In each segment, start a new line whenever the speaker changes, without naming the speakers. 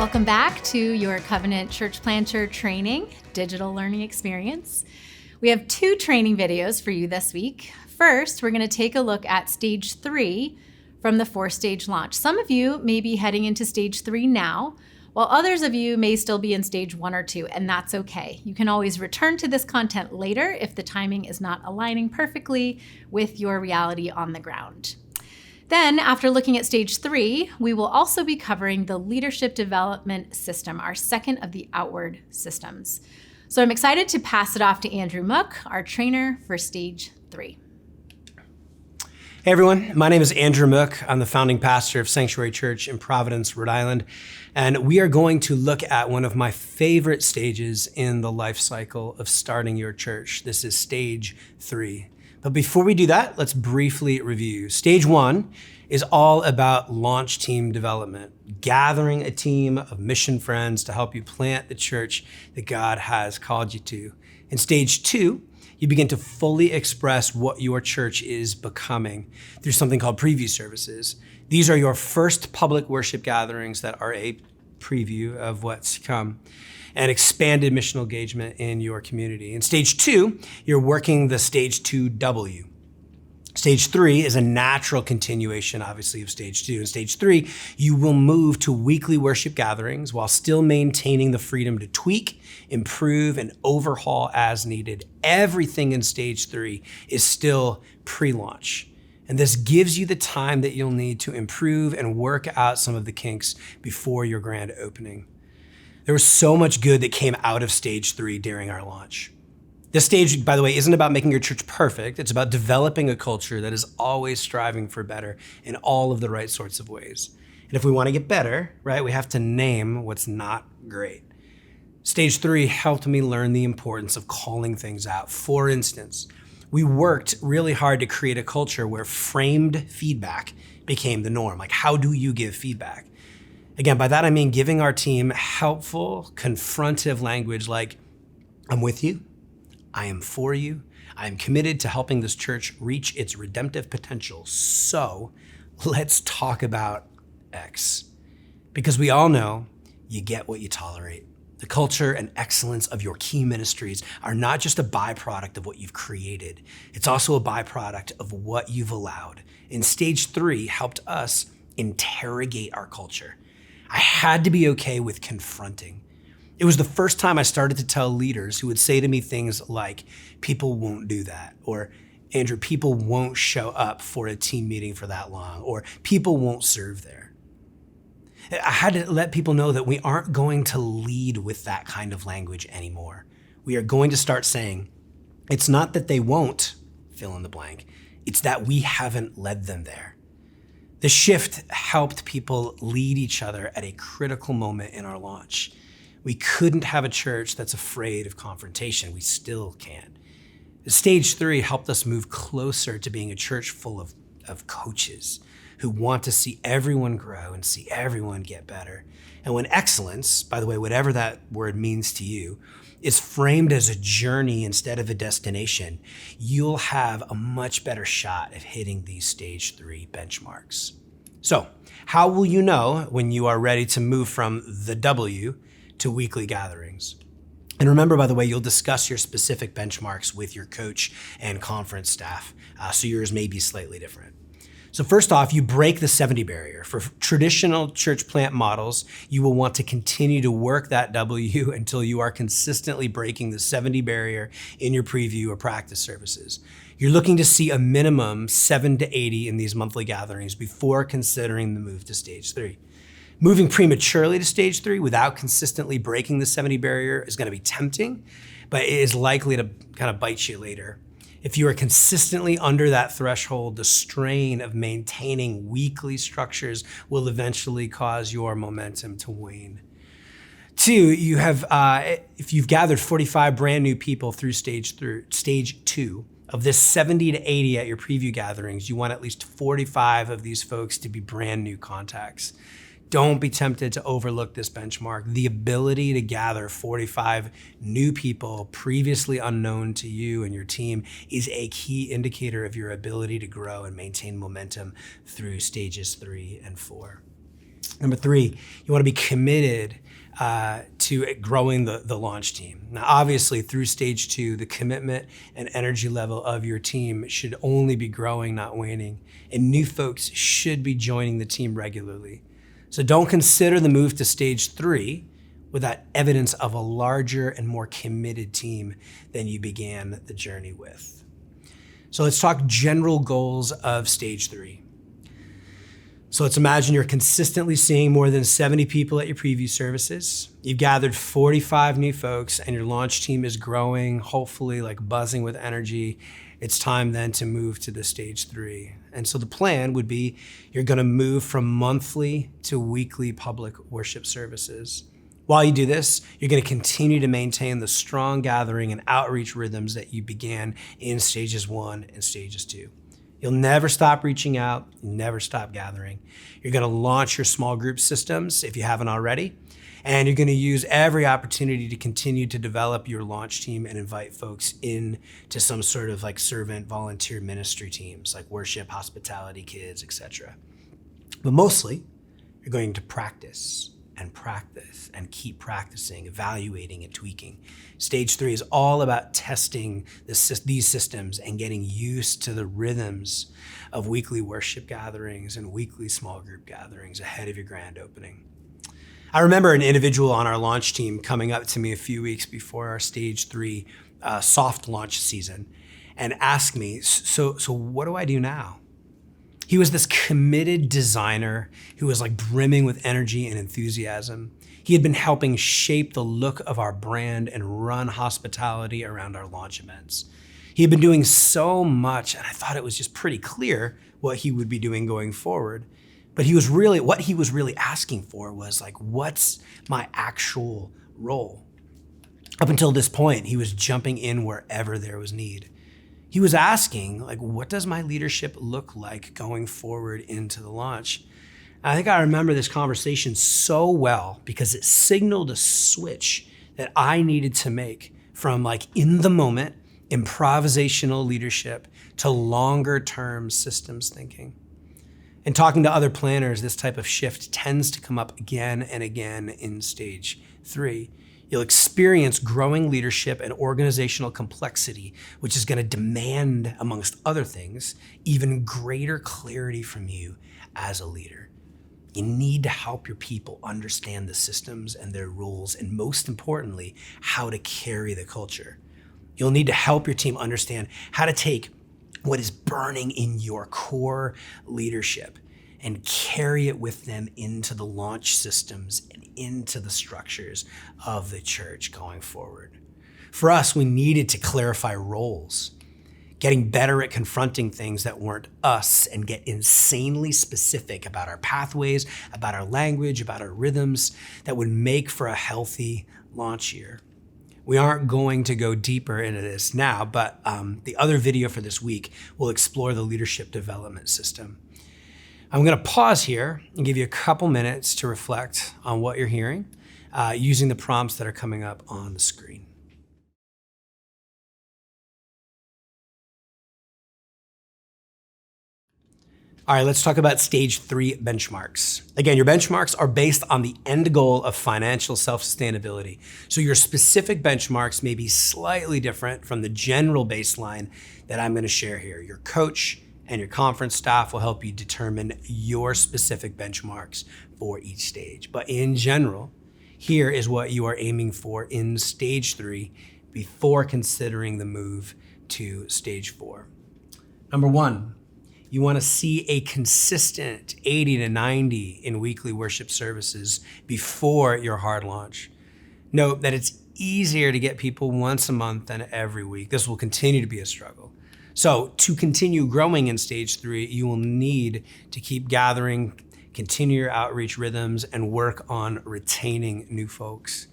Welcome back to your Covenant Church Planter Training Digital Learning Experience. We have 2 training videos for you this week. First, we're going to take a look at stage 3 from the 4-stage launch. Some of you may be heading into stage 3 now, while others of you may still be in stage 1 or 2, and that's okay. You can always return to this content later if the timing is not aligning perfectly with your reality on the ground. Then, after looking at stage 3, we will also be covering the Leadership Development System, our second of the outward systems. So I'm excited to pass it off to Andrew Mook, our trainer for stage 3.
Hey everyone, my name is Andrew Mook. I'm the founding pastor of Sanctuary Church in Providence, Rhode Island, and we are going to look at one of my favorite stages in the life cycle of starting your church. This is stage 3. But before we do that, let's briefly review. Stage 1 is all about launch team development, gathering a team of mission friends to help you plant the church that God has called you to. In stage 2, you begin to fully express what your church is becoming through something called preview services. These are your first public worship gatherings that are a preview of what's to come, and expanded missional engagement in your community. In stage 2, you're working the stage 2W. Stage 3 is a natural continuation, obviously, of stage 2. In stage 3, you will move to weekly worship gatherings while still maintaining the freedom to tweak, improve, and overhaul as needed. Everything in stage 3 is still pre-launch. And this gives you the time that you'll need to improve and work out some of the kinks before your grand opening. There was so much good that came out of stage 3 during our launch. This stage, by the way, isn't about making your church perfect. It's about developing a culture that is always striving for better in all of the right sorts of ways. And if we want to get better, right, we have to name what's not great. Stage 3 helped me learn the importance of calling things out. For instance, we worked really hard to create a culture where framed feedback became the norm. Like, how do you give feedback? Again, by that I mean giving our team helpful, confrontive language like, I'm with you, I am for you, I am committed to helping this church reach its redemptive potential. So let's talk about X. Because we all know you get what you tolerate. The culture and excellence of your key ministries are not just a byproduct of what you've created. It's also a byproduct of what you've allowed. And stage 3 helped us interrogate our culture. I had to be okay with confronting. It was the first time I started to tell leaders who would say to me things like, people won't do that, or Andrew, people won't show up for a team meeting for that long, or people won't serve there. I had to let people know that we aren't going to lead with that kind of language anymore. We are going to start saying, it's not that they won't fill in the blank, it's that we haven't led them there. The shift helped people lead each other at a critical moment in our launch. We couldn't have a church that's afraid of confrontation. We still can't. Stage 3 helped us move closer to being a church full of coaches who want to see everyone grow and see everyone get better. And when excellence, by the way, whatever that word means to you, is framed as a journey instead of a destination, you'll have a much better shot at hitting these stage 3 benchmarks. So, how will you know when you are ready to move from the W to weekly gatherings? And remember, by the way, you'll discuss your specific benchmarks with your coach and conference staff, so yours may be slightly different. So first off, you break the 70 barrier. For traditional church plant models, you will want to continue to work that W until you are consistently breaking the 70 barrier in your preview or practice services. You're looking to see a minimum 7 to 80 in these monthly gatherings before considering the move to stage 3. Moving prematurely to stage 3 without consistently breaking the 70 barrier is going to be tempting, but it is likely to kind of bite you later. If you are consistently under that threshold, the strain of maintaining weekly structures will eventually cause your momentum to wane. 2, you have, if you've gathered 45 brand new people through stage 2, of this 70 to 80 at your preview gatherings, you want at least 45 of these folks to be brand new contacts. Don't be tempted to overlook this benchmark. The ability to gather 45 new people previously unknown to you and your team is a key indicator of your ability to grow and maintain momentum through stages 3 and 4. Number 3, you want to be committed to growing the launch team. Now, obviously, through stage 2, the commitment and energy level of your team should only be growing, not waning. And new folks should be joining the team regularly. So don't consider the move to stage 3 without evidence of a larger and more committed team than you began the journey with. So let's talk general goals of stage 3. So let's imagine you're consistently seeing more than 70 people at your preview services. You've gathered 45 new folks and your launch team is growing, hopefully like buzzing with energy. It's time then to move to the stage 3. And so the plan would be you're gonna move from monthly to weekly public worship services. While you do this, you're gonna continue to maintain the strong gathering and outreach rhythms that you began in stages 1 and stages 2. You'll never stop reaching out, never stop gathering. You're gonna launch your small group systems if you haven't already, and you're gonna use every opportunity to continue to develop your launch team and invite folks in to some sort of like servant volunteer ministry teams like worship, hospitality, kids, etc. But mostly, you're going to practice and keep practicing, evaluating and tweaking. Stage 3 is all about testing these systems and getting used to the rhythms of weekly worship gatherings and weekly small group gatherings ahead of your grand opening. I remember an individual on our launch team coming up to me a few weeks before our stage 3 soft launch season and asked me, so what do I do now? He was this committed designer who was like brimming with energy and enthusiasm. He had been helping shape the look of our brand and run hospitality around our launch events. He had been doing so much, and I thought it was just pretty clear what he would be doing going forward. But what he was really asking for was like, what's my actual role? Up until this point, he was jumping in wherever there was need. He was asking, like, what does my leadership look like going forward into the launch? I think I remember this conversation so well because it signaled a switch that I needed to make from like in the moment, improvisational leadership to longer term systems thinking. And talking to other planners, this type of shift tends to come up again and again in stage 3. You'll experience growing leadership and organizational complexity, which is going to demand, amongst other things, even greater clarity from you as a leader. You need to help your people understand the systems and their rules, and most importantly, how to carry the culture. You'll need to help your team understand how to take what is burning in your core leadership and carry it with them into the launch systems and into the structures of the church going forward. For us, we needed to clarify roles, getting better at confronting things that weren't us and get insanely specific about our pathways, about our language, about our rhythms that would make for a healthy launch year. We aren't going to go deeper into this now, but the other video for this week will explore the leadership development system. I'm going to pause here and give you a couple minutes to reflect on what you're hearing using the prompts that are coming up on the screen. All right, let's talk about stage 3 benchmarks. Again, your benchmarks are based on the end goal of financial self-sustainability. So your specific benchmarks may be slightly different from the general baseline that I'm going to share here. Your coach and your conference staff will help you determine your specific benchmarks for each stage. But in general, here is what you are aiming for in stage 3 before considering the move to stage 4. Number 1, you want to see a consistent 80 to 90 in weekly worship services before your hard launch. Note that it's easier to get people once a month than every week. This will continue to be a struggle. So to continue growing in stage 3, you will need to keep gathering, continue your outreach rhythms, and work on retaining new folks.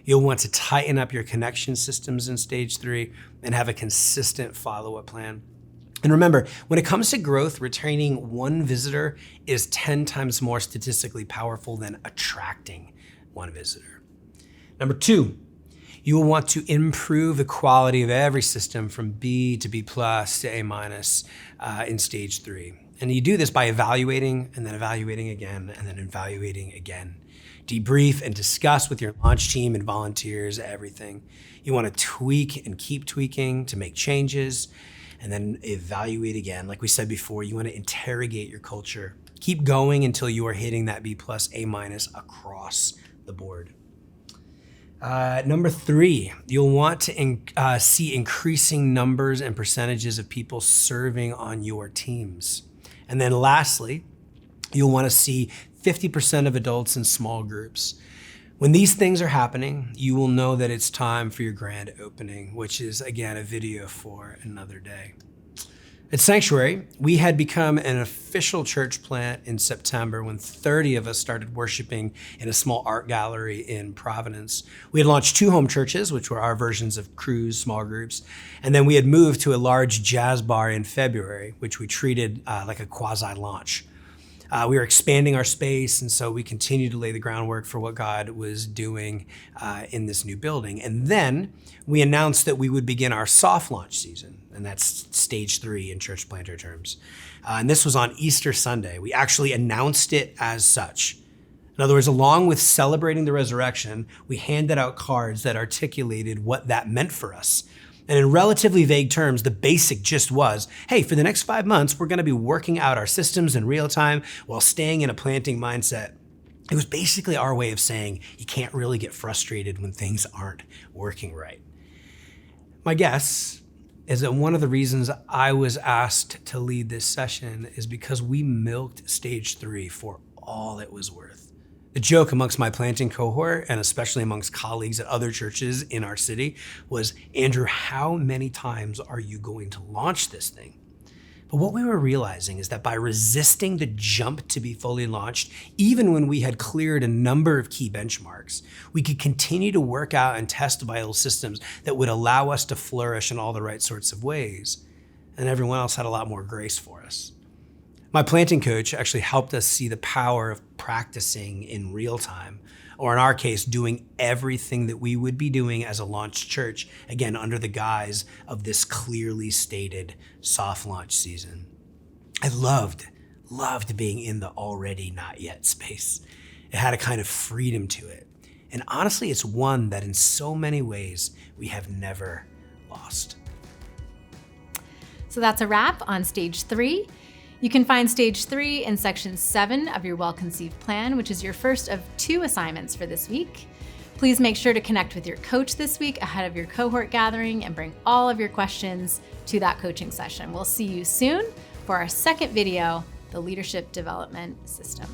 You'll want to tighten up your connection systems in stage 3 and have a consistent follow-up plan. And remember, when it comes to growth, retaining one visitor is 10 times more statistically powerful than attracting one visitor. Number 2, You will want to improve the quality of every system from B to B plus to A minus in stage 3. And you do this by evaluating and then evaluating again and then evaluating again. Debrief and discuss with your launch team and volunteers everything. You want to tweak and keep tweaking to make changes and then evaluate again. Like we said before, you want to interrogate your culture. Keep going until you are hitting that B plus, A minus across the board. Number 3, you'll want to see increasing numbers and percentages of people serving on your teams. And then lastly, you'll want to see 50% of adults in small groups. When these things are happening, you will know that it's time for your grand opening, which is, again, a video for another day. At Sanctuary, we had become an official church plant in September when 30 of us started worshiping in a small art gallery in Providence. We had launched 2 home churches, which were our versions of Cruise small groups. And then we had moved to a large jazz bar in February, which we treated like a quasi-launch. We were expanding our space, and so we continued to lay the groundwork for what God was doing in this new building. And then we announced that we would begin our soft launch season, and that's stage 3 in church planter terms. And this was on Easter Sunday. We actually announced it as such. In other words, along with celebrating the resurrection, we handed out cards that articulated what that meant for us. And in relatively vague terms, the basic gist was, hey, for the next 5 months, we're going to be working out our systems in real time while staying in a planting mindset. It was basically our way of saying you can't really get frustrated when things aren't working right. My guess is that one of the reasons I was asked to lead this session is because we milked stage 3 for all it was worth. The joke amongst my planting cohort, and especially amongst colleagues at other churches in our city, was, Andrew, how many times are you going to launch this thing? But what we were realizing is that by resisting the jump to be fully launched, even when we had cleared a number of key benchmarks, we could continue to work out and test vital systems that would allow us to flourish in all the right sorts of ways. And everyone else had a lot more grace for us. My planting coach actually helped us see the power of practicing in real time, or in our case, doing everything that we would be doing as a launched church, again, under the guise of this clearly stated soft launch season. I loved being in the already not yet space. It had a kind of freedom to it. And honestly, it's one that in so many ways we have never lost.
So that's a wrap on stage 3. You can find stage 3 in section 7 of your well-conceived plan, which is your first of 2 assignments for this week. Please make sure to connect with your coach this week ahead of your cohort gathering and bring all of your questions to that coaching session. We'll see you soon for our second video, the Leadership Development System.